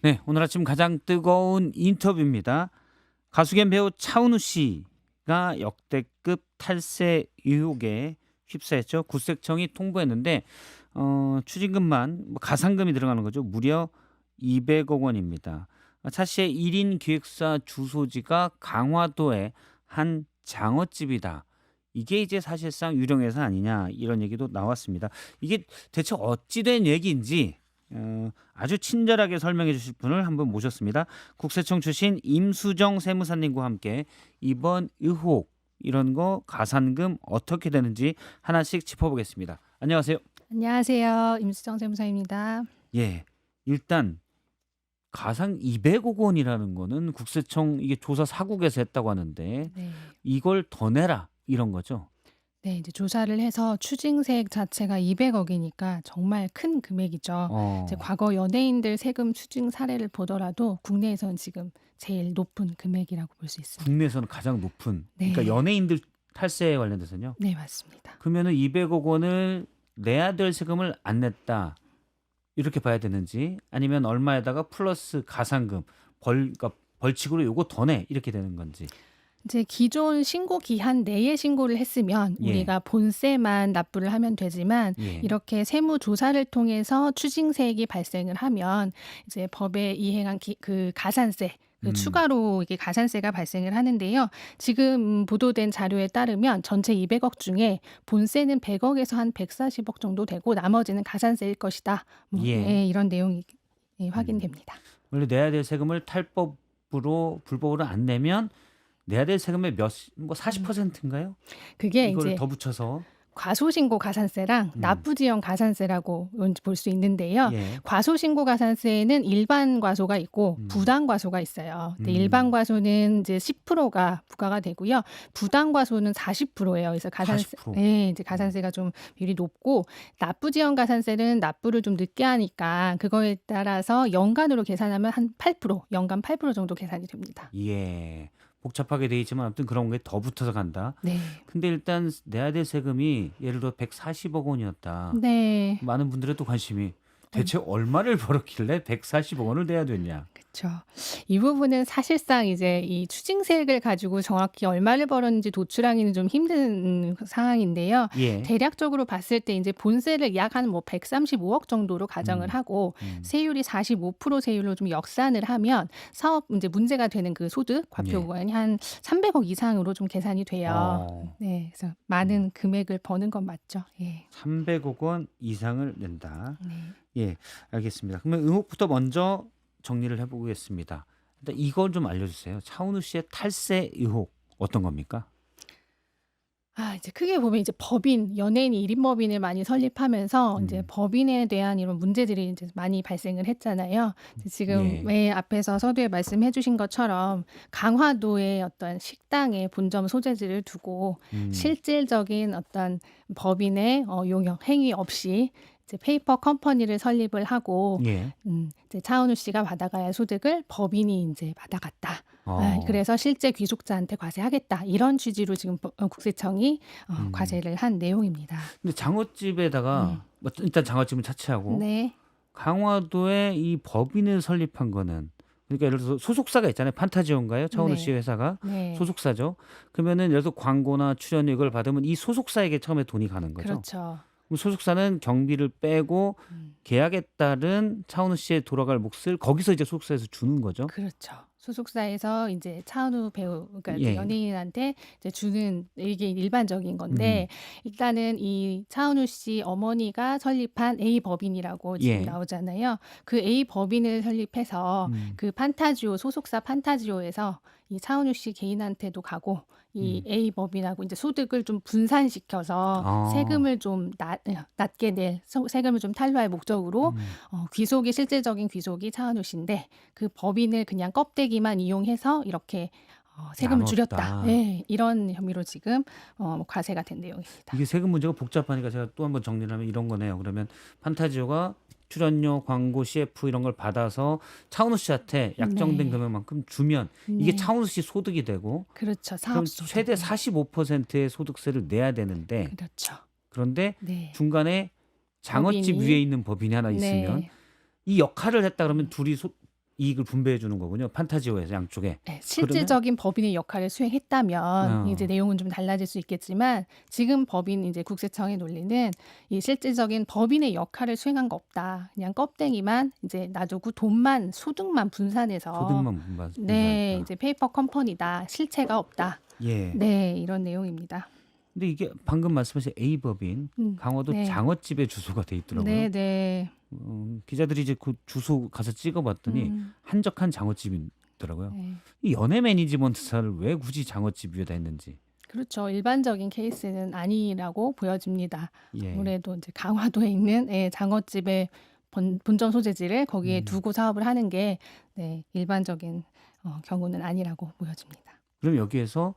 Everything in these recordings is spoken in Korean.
네, 오늘 아침 가장 뜨거운 인터뷰입니다. 가수 겸 배우 차은우 씨가 역대급 탈세 의혹에 휩싸였죠. 국세청이 통보했는데 추징금만 가산금이 들어가는 거죠. 무려 200억 원입니다. 차 씨의 1인 기획사 주소지가 강화도의 한 장어집이다. 이게 이제 사실상 유령회사 아니냐 이런 얘기도 나왔습니다. 이게 대체 어찌된 얘기인지 아주 친절하게 설명해 주실 분을 한번 모셨습니다. 국세청 출신 임수정 세무사님과 함께 이번 의혹 이런 거 가산금 어떻게 되는지 하나씩 짚어보겠습니다. 안녕하세요. 안녕하세요. 임수정 세무사입니다. 예, 일단 가상 200억 원이라는 거는 국세청 이게 조사 사국에서 했다고 하는데 네. 이걸 더 내라 이런 거죠. 네, 이제 조사를 해서 추징세액 자체가 200억이니까 정말 큰 금액이죠. 이제 어, 과거 연예인들 세금 추징 사례를 보더라도 국내에서는 지금 제일 높은 금액이라고 볼 수 있습니다. 국내에서는 가장 높은 그러니까 네. 연예인들 탈세에 관련돼서요. 네, 맞습니다. 그러면은 200억 원을 내야 될 세금을 안 냈다. 이렇게 봐야 되는지 아니면 얼마에다가 플러스 가산금 그러니까 벌칙으로 요거 더 내 이렇게 되는 건지. 이제 기존 신고 기한 내에 신고를 했으면 예. 우리가 본세만 납부를 하면 되지만 예. 이렇게 세무 조사를 통해서 추징세액이 발생을 하면 이제 법에 이행한 그 가산세 그 음. 추가로 이게 가산세가 발생을 하는데요. 지금 보도된 자료에 따르면 전체 200억 중에 본세는 100억에서 한 140억 정도 되고 나머지는 가산세일 것이다. 예. 예, 이런 내용이 음. 확인됩니다. 원래 내야 될 세금을 탈법으로 불법으로 안 내면 내야 될 세금의 40%인가요? 그게 이거를 이제 더 붙여서 과소신고 가산세랑 음. 납부지연 가산세라고 볼 수 있는데요. 예. 과소신고 가산세에는 일반 과소가 있고 부당 과소가 있어요. 근데 일반 과소는 이제 10%가 부과가 되고요. 부당 과소는 40%예요. 그래서 가산세, 40%. 네, 이제 가산세가 좀 비율이 높고 납부지연 가산세는 납부를 좀 늦게 하니까 그거에 따라서 연간으로 계산하면 한 8%, 연간 8% 정도 계산이 됩니다. 예. 복잡하게 돼 있지만 아무튼 그런 게 더 붙어서 간다. 네. 근데 일단 내야 될 세금이 예를 들어 140억 원이었다. 네. 많은 분들의 또 관심이 대체 얼마를 벌었길래 140억 원을 내야 되냐. 그렇죠. 이 부분은 사실상 이제 이 추징세액을 가지고 정확히 얼마를 벌었는지 도출하기는 좀 힘든 상황인데요. 예. 대략적으로 봤을 때 이제 본세를 약 한 뭐 135억 정도로 가정을 하고 세율이 45% 세율로 좀 역산을 하면 사업 이제 문제가 되는 그 소득 과표 구간이 한 300억 이상으로 좀 계산이 돼요. 어, 네, 그래서 많은 금액을 버는 건 맞죠. 예. 300억 원 이상을 낸다. 네. 예, 알겠습니다. 그러면 의혹부터 먼저 정리를 해보겠습니다. 일단 이걸 좀 알려주세요. 차은우 씨의 탈세 의혹 어떤 겁니까? 이제 크게 보면 이제 법인, 연예인이 1인 법인을 많이 설립하면서 이제 음. 법인에 대한 이런 문제들이 이제 많이 발생을 했잖아요. 이제 지금 예. 앞에서 서두에 말씀해 주신 것처럼 강화도의 어떤 식당에 본점 소재지를 두고 실질적인 어떤 법인의 용역 행위 없이 이제 페이퍼 컴퍼니를 설립을 하고 예. 이제 차은우 씨가 받아가야 할 소득을 법인이 이제 받아갔다. 어. 그래서 실제 귀속자한테 과세하겠다. 이런 취지로 지금 국세청이 과세를 한 내용입니다. 근데 장어집에다가 뭐 일단 장어집은 차치하고 네. 강화도에 이 법인을 설립한 거는 그러니까 예를 들어서 소속사가 있잖아요. 판타지온가요? 차은우 씨 네. 회사가 네. 소속사죠. 그러면은 예를 들어서 광고나 출연료 이걸 받으면 이 소속사에게 처음에 돈이 가는 거죠. 그렇죠. 그럼 소속사는 경비를 빼고 음. 계약에 따른 차은우 씨의 돌아갈 몫을 거기서 이제 소속사에서 주는 거죠. 그렇죠. 소속사에서 이제 차은우 배우, 그러니까 이제 예. 연예인한테 이제 주는 이게 일반적인 건데 일단은 이 차은우 씨 어머니가 설립한 A 법인이라고 지금 예. 나오잖아요. 그 A 법인을 설립해서 그 판타지오 소속사 판타지오에서 이 차은우 씨 개인한테도 가고 이 A 법인하고 이제 소득을 좀 분산시켜서 아. 세금을 좀 낮게 낼 세금을 좀 탈루할 목적으로 귀속이 실질적인 귀속이 차은우 씨인데 그 법인을 그냥 껍데기만 이용해서 이렇게 세금을 줄였다. 나눴다. 네, 이런 혐의로 지금 과세가 된 내용입니다. 이게 세금 문제가 복잡하니까 제가 또 한번 정리를 하면 이런 거네요. 그러면 판타지오가 출연료, 광고, CF 이런 걸 받아서 차은우 씨한테 약정된 네. 금액만큼 주면 이게 네. 차은우 씨 소득이 되고 그렇죠. 그럼 사업소득. 최대 45%의 소득세를 내야 되는데 그렇죠. 그런데 네. 중간에 장어집 법인이 위에 있는 법인이 하나 있으면 네. 이 역할을 했다 그러면 둘이 이익을 분배해 주는 거군요. 판타지오에서 양쪽에. 네, 그러면 실질적인 법인의 역할을 수행했다면 이제 어, 내용은 좀 달라질 수 있겠지만 지금 법인 이제 국세청의 논리는 이 실질적인 법인의 역할을 수행한 거 없다. 그냥 껍데기만 이제 놔두고 돈만 소득만 분산해서 소득만 네, 분배했다. 이제 페이퍼 컴퍼니다. 실체가 없다. 예. 네, 이런 내용입니다. 근데 이게 방금 말씀하신 A법인 강화도 네. 장어집에 주소가 돼 있더라고요. 네, 네. 기자들이 이제 그 주소 가서 찍어봤더니 한적한 장어집이더라고요. 네. 이 연예 매니지먼트사를 왜 굳이 장어집 위에다 했는지. 그렇죠. 일반적인 케이스는 아니라고 보여집니다. 예. 아무래도 이제 강화도에 있는 장어집의 본점 소재지를 거기에 두고 사업을 하는 게 네, 일반적인 경우는 아니라고 보여집니다. 그럼 여기에서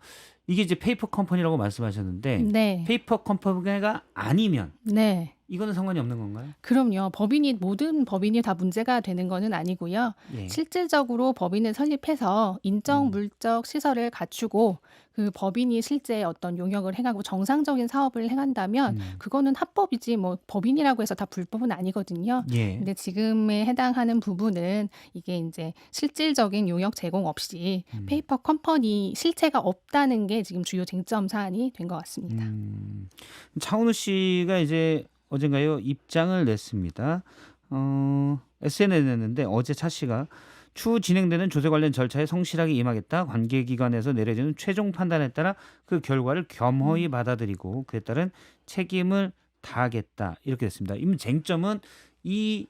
이게 이제 페이퍼 컴퍼니라고 말씀하셨는데 네, 페이퍼 컴퍼니가 아니면 네. 이거는 상관이 없는 건가요? 그럼요. 모든 법인이 다 문제가 되는 거는 아니고요. 예. 실질적으로 법인을 설립해서 인적, 물적 시설을 갖추고 그 법인이 실제 어떤 용역을 행하고 정상적인 사업을 행한다면 그거는 합법이지 뭐 법인이라고 해서 다 불법은 아니거든요. 예. 근데 지금에 해당하는 부분은 이게 이제 실질적인 용역 제공 없이 페이퍼 컴퍼니 실체가 없다는 게 지금 주요 쟁점 사안이 된 것 같습니다. 차은우 씨가 이제 어젠가요 입장을 냈습니다. SNS에 냈는데 어제 차 씨가 추후 진행되는 조세 관련 절차에 성실하게 임하겠다. 관계기관에서 내려지는 최종 판단에 따라 그 결과를 겸허히 받아들이고 그에 따른 책임을 다하겠다. 이렇게 됐습니다. 이 쟁점은 이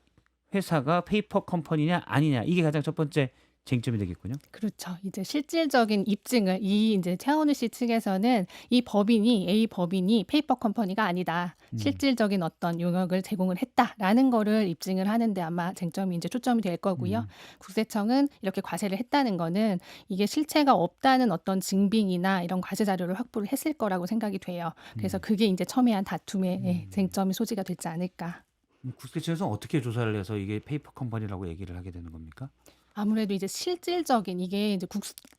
회사가 페이퍼 컴퍼니냐 아니냐 이게 가장 첫 번째 쟁점이 되겠군요. 그렇죠. 이제 실질적인 입증을 이제 차은우 씨 측에서는 이 법인이 A 법인이 페이퍼 컴퍼니가 아니다. 실질적인 어떤 용역을 제공을 했다라는 거를 입증을 하는데 아마 쟁점이 이제 초점이 될 거고요. 국세청은 이렇게 과세를 했다는 거는 이게 실체가 없다는 어떤 증빙이나 이런 과세 자료를 확보를 했을 거라고 생각이 돼요. 그래서 그게 이제 첨예한 다툼의 쟁점이 소지가 되지 않을까. 국세청에서 어떻게 조사를 해서 이게 페이퍼 컴퍼니라고 얘기를 하게 되는 겁니까? 아무래도 이제 실질적인 이게 이제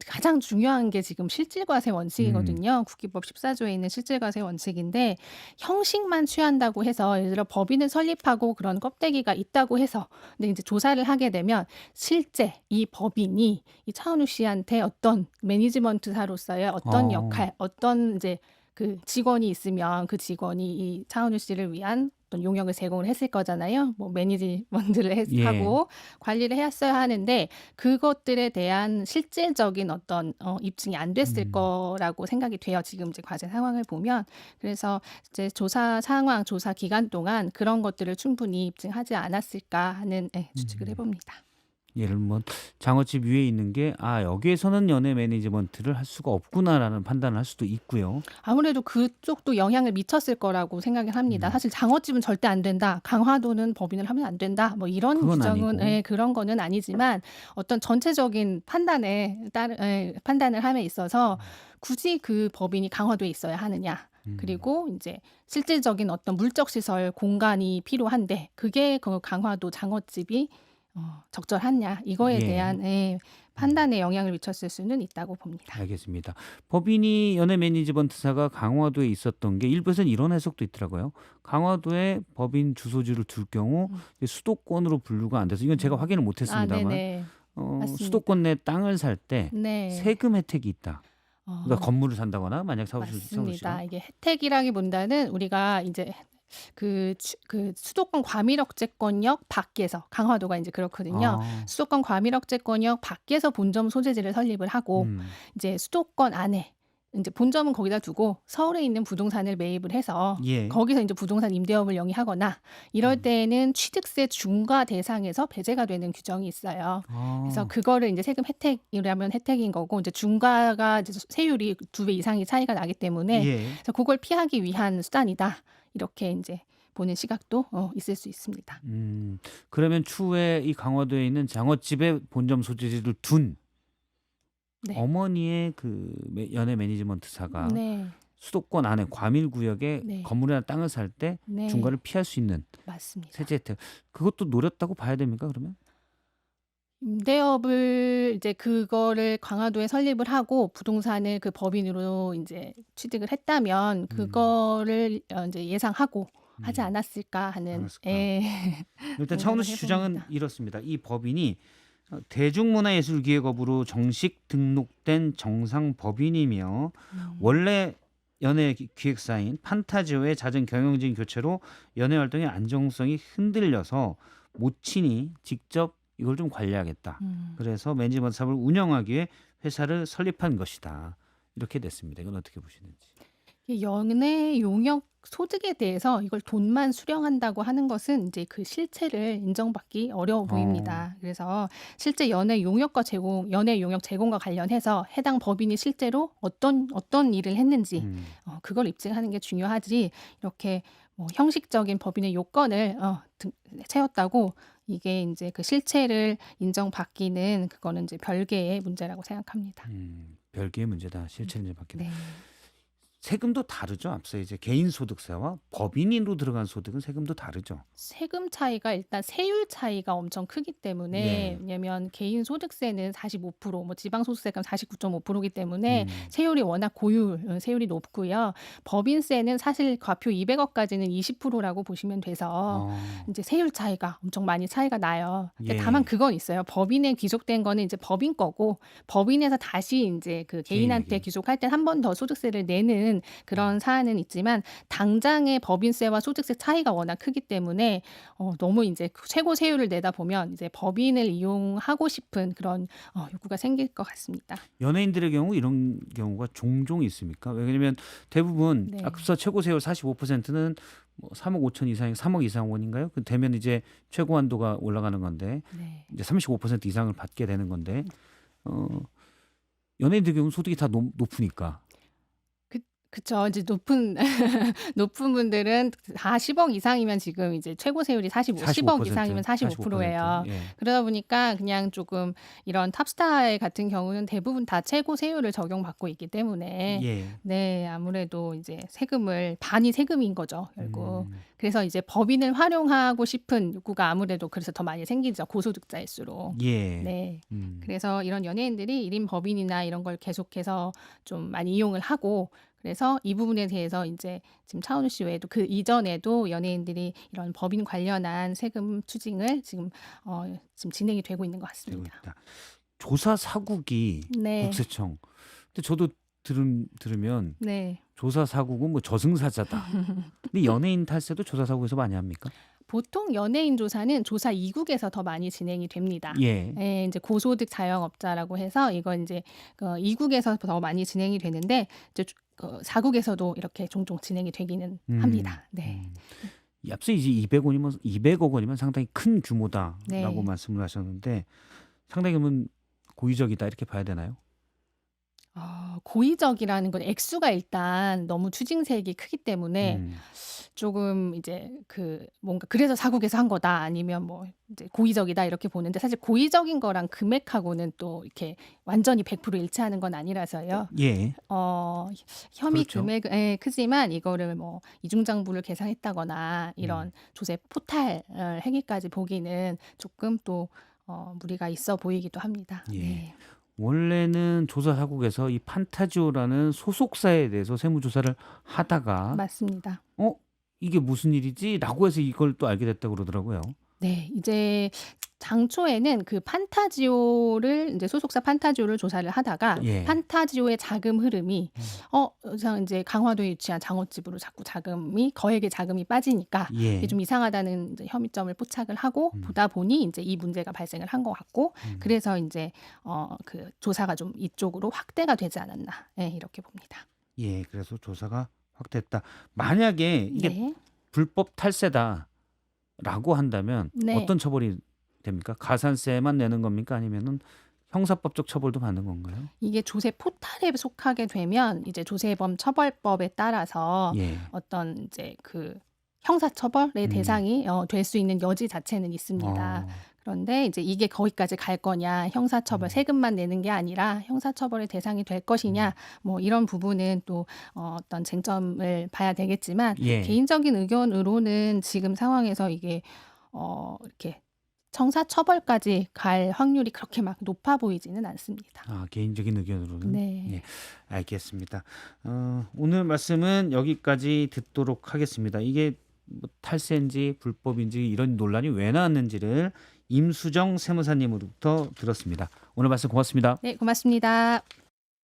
가장 중요한 게 지금 실질과세 원칙이거든요. 국기법 14조에 있는 실질과세 원칙인데 형식만 취한다고 해서 예를 들어 법인을 설립하고 그런 껍데기가 있다고 해서 근데 이제 조사를 하게 되면 실제 이 법인이 이 차은우 씨한테 어떤 매니지먼트사로서의 어떤 어. 역할, 어떤 이제 그 직원이 있으면 그 직원이 이 차은우 씨를 위한 어떤 용역을 제공을 했을 거잖아요. 뭐 매니지먼트를 예. 하고 관리를 했어야 하는데 그것들에 대한 실질적인 어떤 입증이 안 됐을 거라고 생각이 돼요. 지금 이제 과세 상황을 보면 그래서 이제 조사 상황, 조사 기간 동안 그런 것들을 충분히 입증하지 않았을까 하는 추측을 해봅니다. 예를 뭐 장어집 위에 있는 게 여기에서는 연예 매니지먼트를 할 수가 없구나라는 판단을 할 수도 있고요. 아무래도 그쪽도 영향을 미쳤을 거라고 생각을 합니다. 사실 장어집은 절대 안 된다. 강화도는 법인을 하면 안 된다. 뭐 이런 그건 규정은 아니고. 그런 거는 아니지만 어떤 전체적인 판단을 함에 있어서 굳이 그 법인이 강화도에 있어야 하느냐. 그리고 이제 실질적인 어떤 물적 시설 공간이 필요한데 그게 그 강화도 장어집이 적절하냐 이거에 예. 대한 판단에 영향을 미쳤을 수는 있다고 봅니다. 알겠습니다. 법인이 연예 매니지먼트사가 강화도에 있었던 게 일부에서는 이런 해석도 있더라고요. 강화도에 법인 주소지를 둘 경우 이제 수도권으로 분류가 안 돼서 이건 제가 확인을 못했습니다만 네네. 맞습니다. 수도권 내 땅을 살 때 네. 세금 혜택이 있다. 그러니까 어, 건물을 산다거나 만약 사무실 맞습니다. 이게 혜택이라기보다는 우리가 이제 그 수도권 과밀억제권역 밖에서 강화도가 이제 그렇거든요. 수도권 과밀억제권역 밖에서 본점 소재지를 설립을 하고 이제 수도권 안에 이제 본점은 거기다 두고 서울에 있는 부동산을 매입을 해서 예. 거기서 이제 부동산 임대업을 영위하거나 이럴 때에는 취득세 중과 대상에서 배제가 되는 규정이 있어요. 그래서 그거를 이제 세금 혜택이라면 혜택인 거고 이제 중과가 이제 세율이 2배 이상이 차이가 나기 때문에 예. 그래서 그걸 피하기 위한 수단이다. 이렇게 이제 보는 시각도 있을 수 있습니다. 그러면 추후에 이 강화도에 있는 장어집에 본점 소재지를 둔 네. 어머니의 그 연예 매니지먼트사가 네, 수도권 안에 과밀구역에 네. 건물이나 땅을 살 때 네, 중과를 피할 수 있는 맞습니다. 세제 혜택 그것도 노렸다고 봐야 됩니까 그러면? 임대업을 이제 그거를 강화도에 설립을 하고 부동산을 그 법인으로 이제 취득을 했다면 그거를 이제 예상하고 하지 않았을까 하는 않았을까. 예. 일단 차은우 씨 생각을 주장은 해봅니다. 이렇습니다. 이 법인이 대중문화예술기획업으로 정식 등록된 정상 법인이며 원래 연예 기획사인 판타지오의 잦은 경영진 교체로 연예 활동의 안정성이 흔들려서 모친이 직접 이걸 좀 관리하겠다. 음. 그래서 매니지먼트 사업을 운영하기 위해 회사를 설립한 것이다. 이렇게 됐습니다. 이건 어떻게 보시는지. 이 연애 용역 소득에 대해서 이걸 돈만 수령한다고 하는 것은 이제 그 실체를 인정받기 어려워 어, 보입니다. 그래서 실제 연애 용역 제공과 관련해서 해당 법인이 실제로 어떤 일을 했는지 음, 그걸 입증하는 게 중요하지 이렇게 뭐 형식적인 법인의 요건을 채웠다고 이게 이제 그 실체를 인정받기는 그거는 이제 별개의 문제라고 생각합니다. 별개의 문제다. 실체를 받기다. 네. 세금도 다르죠. 앞서 이제 개인 소득세와 법인으로 들어간 소득은 세금도 다르죠. 세금 차이가 일단 세율 차이가 엄청 크기 때문에 예. 왜냐면 개인 소득세는 45%, 뭐 지방 소득세가 49.5%이기 때문에 음, 세율이 워낙 세율이 높고요. 법인세는 사실 과표 200억까지는 20%라고 보시면 돼서 어, 이제 세율 차이가 엄청 많이 차이가 나요. 근데 예. 다만 그건 있어요. 법인에 귀속된 거는 이제 법인 거고 법인에서 다시 이제 그 개인한테 개인에게. 귀속할 때 한 번 더 소득세를 내는 그런 사안은 있지만 당장의 법인세와 소득세 차이가 워낙 크기 때문에 너무 이제 최고 세율을 내다 보면 이제 법인을 이용하고 싶은 그런 욕구가 생길 것 같습니다. 연예인들의 경우 이런 경우가 종종 있습니까? 왜냐면 대부분 네. 앞서 최고 세율 45%는 뭐 3억 5천 이상, 3억 이상 원인가요? 그 되면 이제 최고 한도가 올라가는 건데 네. 이제 35% 이상을 받게 되는 건데 연예인들 경우 소득이 다 높으니까. 그쵸. 이제 높은 분들은 다 10억 이상이면 지금 이제 최고 세율이 10억 이상이면 45%예요. 예. 그러다 보니까 그냥 조금 이런 탑스타 같은 경우는 대부분 다 최고 세율을 적용받고 있기 때문에 예. 네, 아무래도 이제 반이 세금인 거죠, 결국. 음, 그래서 이제 법인을 활용하고 싶은 욕구가 아무래도 그래서 더 많이 생기죠, 고소득자일수록. 예. 네. 음, 그래서 이런 연예인들이 1인 법인이나 이런 걸 계속해서 좀 많이 이용을 하고 그래서 이 부분에 대해서 이제 지금 차은우 씨 외에도 그 이전에도 연예인들이 이런 법인 관련한 세금 추징을 지금 진행이 되고 있는 것 되고 같습니다. 있다. 조사 사국이 네. 국세청. 근데 저도 들으면 네. 조사 사국은 뭐 저승사자다. 근데 연예인 탈세도 조사 사국에서 많이 합니까? 보통 연예인 조사는 조사 2국에서 더 많이 진행이 됩니다. 예. 예, 이제 고소득 자영업자라고 해서 이건 이제 2국에서 더 많이 진행이 되는데 이제 4국에서도 이렇게 종종 진행이 되기는 합니다. 네. 이 앞서 이제 200억 원이면 상당히 큰 규모다라고 네. 말씀을 하셨는데 상당히 그러면 고의적이다 이렇게 봐야 되나요? 고의적이라는 건 액수가 일단 너무 추징세액이 크기 때문에 음, 조금 이제 뭔가 그래서 4국에서 한 거다 아니면 뭐 이제 고의적이다 이렇게 보는데 사실 고의적인 거랑 금액하고는 또 이렇게 완전히 100% 일치하는 건 아니라서요. 예. 혐의 그렇죠. 금액은 크지만 이거를 뭐 이중장부를 계상했다거나 이런 조세 포탈 행위까지 보기는 조금 또 무리가 있어 보이기도 합니다. 예. 네. 원래는 조사 사국에서 이 판타지오라는 소속사에 대해서 세무조사를 하다가 맞습니다. 이게 무슨 일이지?라고 해서 이걸 또 알게 됐다고 그러더라고요. 네. 이제 당초에는 그 판타지오를 이제 소속사 판타지오를 조사를 하다가 예. 판타지오의 자금 흐름이 이제 강화도에 위치한 장어집으로 자꾸 거액의 자금이 빠지니까 예. 이게 좀 이상하다는 이제 혐의점을 포착을 하고 보다 보니 이제 이 문제가 발생을 한 것 같고 그래서 이제 그 조사가 좀 이쪽으로 확대가 되지 않았나. 예, 이렇게 봅니다. 예. 그래서 조사가 확대했다. 만약에 이게 네. 불법 탈세다라고 한다면 네. 어떤 처벌이 됩니까? 가산세만 내는 겁니까? 아니면은 형사법적 처벌도 받는 건가요? 이게 조세 포탈에 속하게 되면 이제 조세범 처벌법에 따라서 예. 어떤 이제 그 형사처벌의 대상이 될 수 있는 여지 자체는 있습니다. 그런데 이제 이게 거기까지 갈 거냐, 형사처벌 세금만 내는 게 아니라 형사처벌의 대상이 될 것이냐, 뭐 이런 부분은 또 어떤 쟁점을 봐야 되겠지만 예. 개인적인 의견으로는 지금 상황에서 이게 이렇게 형사처벌까지 갈 확률이 그렇게 막 높아 보이지는 않습니다. 개인적인 의견으로는. 네. 예, 알겠습니다. 오늘 말씀은 여기까지 듣도록 하겠습니다. 이게 뭐 탈세인지 불법인지 이런 논란이 왜 나왔는지를 임수정 세무사님으로부터 들었습니다. 오늘 말씀 고맙습니다. 네, 고맙습니다.